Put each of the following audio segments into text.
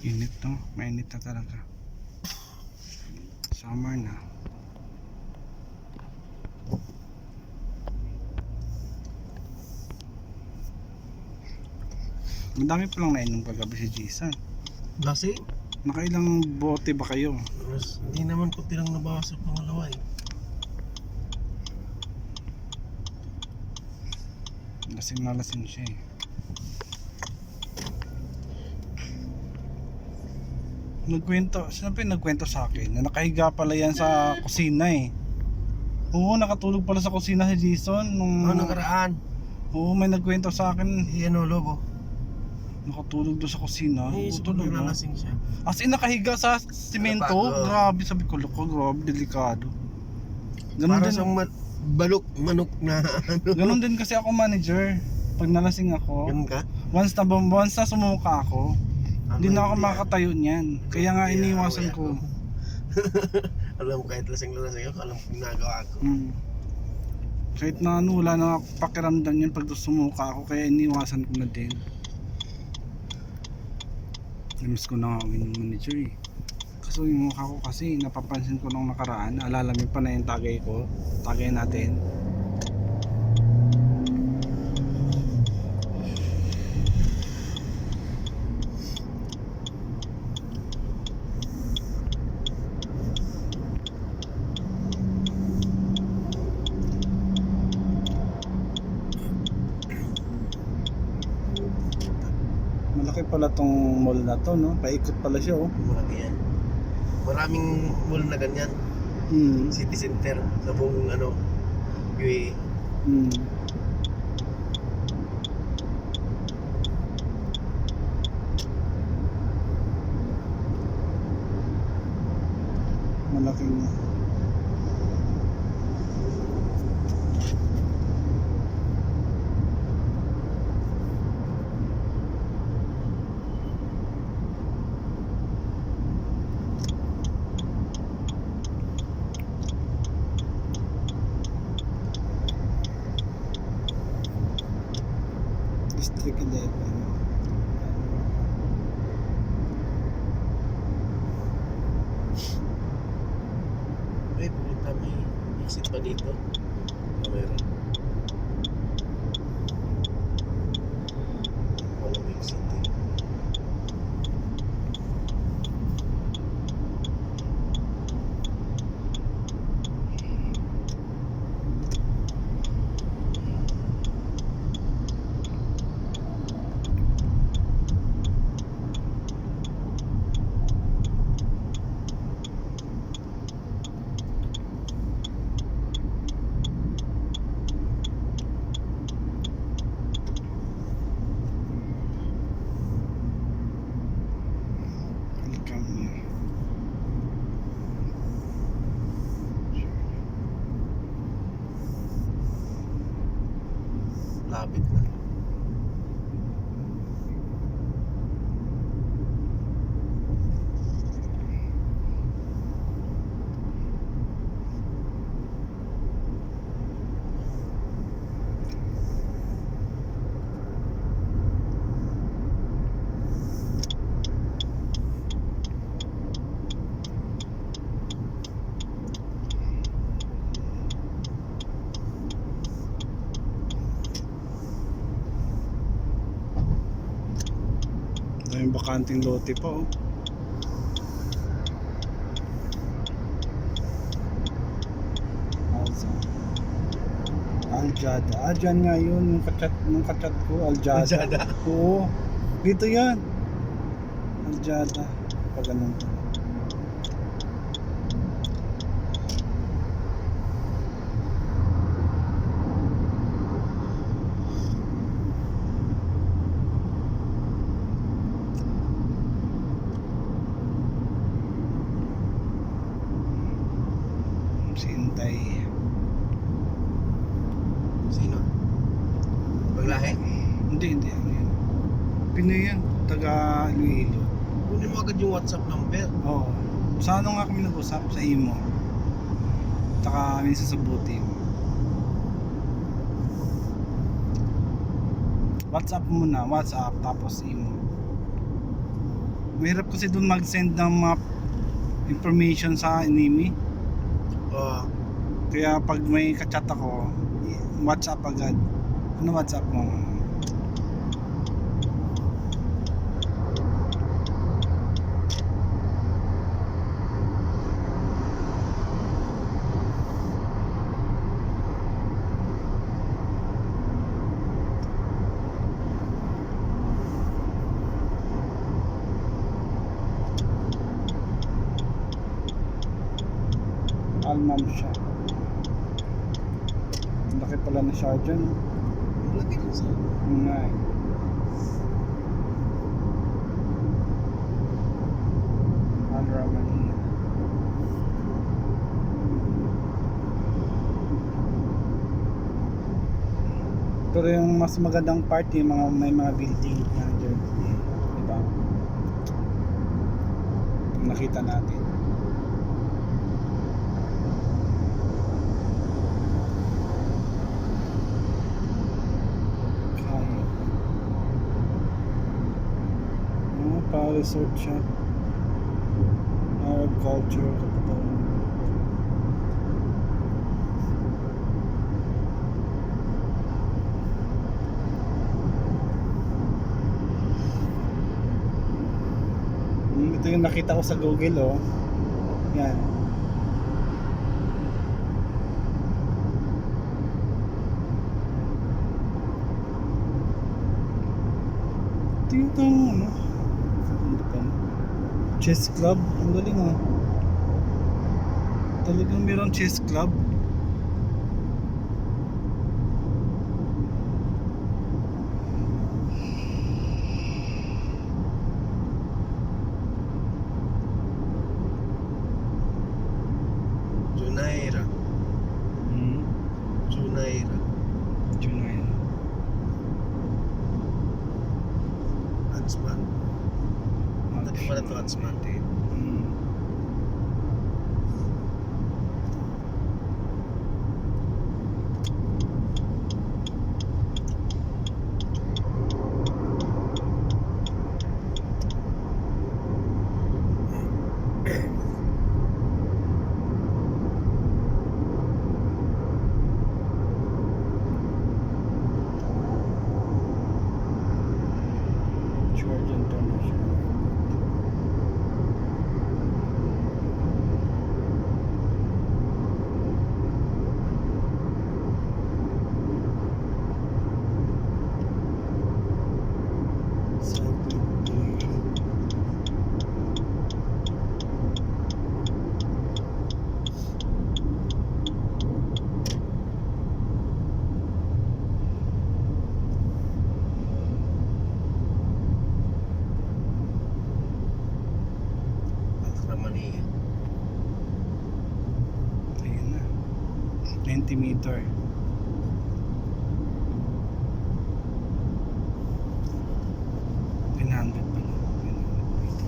Init to, mainit na talaga. Summer na. Madami palang nainom kagabi si Jason. Lasing? Nakailang bote ba kayo? Hindi naman ko tilang nabawas sa pangalawa eh. Lasing na lasing siya eh. Sinabi nagkwento sa akin na nakahiga pala yan sa kusina eh. Oo, nakatulog pala sa kusina si Jason nung... Nakaraan? Oo, may nagkwento sa akin. Lobo. Nakatulog doon sa kusina. Siguro nalasing siya. As in nakahiga sa simento. Nakatago. Grabe, sabi ko, loko, grabe, delikado. Ganun Para din, siyang manok na ano. ganun din kasi ako manager. Pag nalasing ako, Ganun ka? once na sumuka ako, hindi na ako makakatayo niyan. Kaya nga iniwasan ko. Alam mo, kahit lasing ako, alam ko ginagawa ko. Kahit na ano, wala na pakiramdam yan pag sumuka ako, kaya iniwasan ko na din. Namiss ko na nga yung manager eh. Kaso yung mukha ko kasi, napapansin ko nung nakaraan, naalala mo pa na yung tagay ko, tagay natin. Malaki pala tong mall na to, no? Paikot pala siya, oh. Malaki yan. Maraming mall na ganyan. City center sa buong UAE. Malaki na. District 11. Wait, pumunta may exit pa dito. Meron. Walang exit eh. Welcome here. Lapit na. Daming bakanting lote pa, oh. Aljada. Dyan nga yun, yung kachat ko, Aljada. Aljada? Oo. Dito yan. Aljada. Pag ganun. Si Intay. Sino? Paglahi? Hindi. Ano yan? Pinoy yan. Taga Iloilo. Kunin mo agad yung WhatsApp number. Oo. Sa ano nga kami nag-usap? Sa Imo. Taka minsan sa Buti. WhatsApp muna. WhatsApp tapos Imo. Mahirap kasi doon mag-send ng mga information sa enemy. Oo. Kaya pag may kachat ako, WhatsApp agad. Ano WhatsApp mo? Almam siya. Ang laki pala na sergeant. Ang laki din sa... Nga eh. Al-Rahmaniya. Pero yung mas magandang part yung mga may mga building na dyan. Diba? Nakita natin. Kaya. Pa-resort siya. Arab culture. Kapatawin. Ito yung nakita ko sa Google, oh. Yan. Ito yung ano pa? Chess club. Ang galing, oh. Talagang mayroong chess club. Junaira. Junaira. Junaid. Adsman. Dati pala to Adsman. George International. Al-Rahmaniya. Ayun na. 90 meter. Pinandod pa na. 900 meter.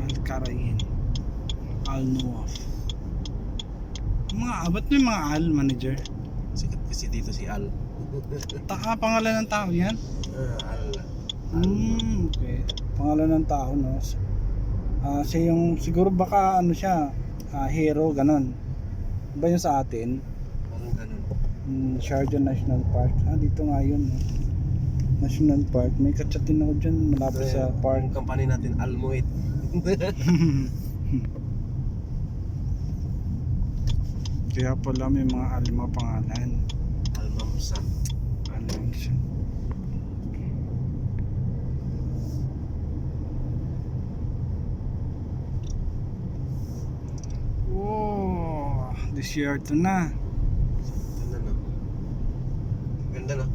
Al-Karayin. Al-Nuwaf. Mga abat mo yung mga Al manager. Sikat kasi dito si Al. Pangalan ng tao yan? Al. Okay. Pangalan ng tao, no? Siya yung, siguro baka ano siya, hero, ganon. Ba yung sa atin? Parang ganun. Sharjah National Park. Dito nga yun, no? National Park. May kachat din ako dyan, malapit sa park. Yung company natin, Al Muit. Kaya pala may mga alma pangalan. Al Mamsa. Alam siya. Wow, desierto na. Ganda no? Ganda no?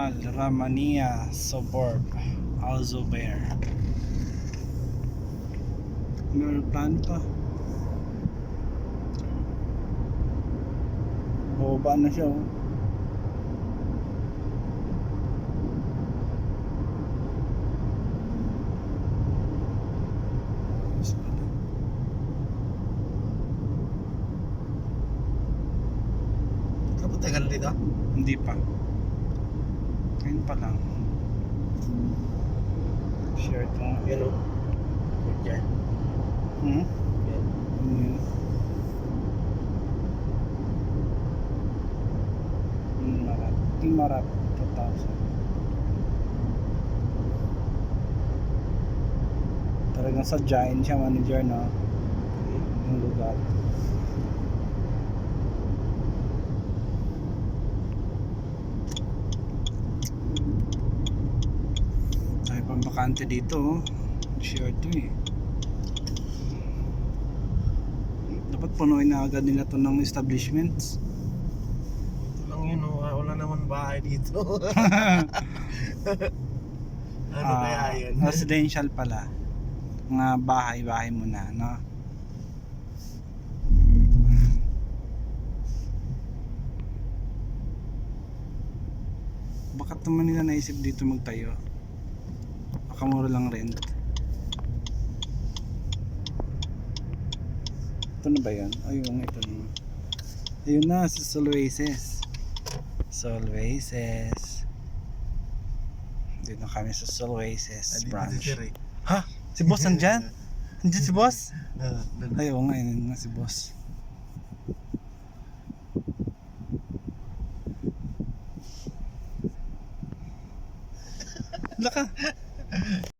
Al Ramania Suburb, Alzober. Meron plan pa. Baba na siya oh. Kapunta ka na dito? Hindi pa. Ngayon pa lang. Share ito nga. Yan o. Yan. Hmm? Yan. Yun. Timarat. Timarat. 2,000. Talagang sadyain siya, manager, no? Yung lugar. Ay, pambakante dito, oh. Share to eh. Dapat punuin na agad nila to ng establishments. Ito lang yun o. Wala naman bahay dito. Ano kaya yun? Residential pala. Mga bahay-bahay muna, no? Bakit naman nila naisip dito magtayo? Baka mura lang rent. Ito na ba yan? Ayun, ito na. Ayun na, si Solwaces. Solwaces. Dito na kami sa Solwaces branch. Ha? Si boss nandyan? Nandyan si boss? Ay, oo nga, yun nga si boss. Laka.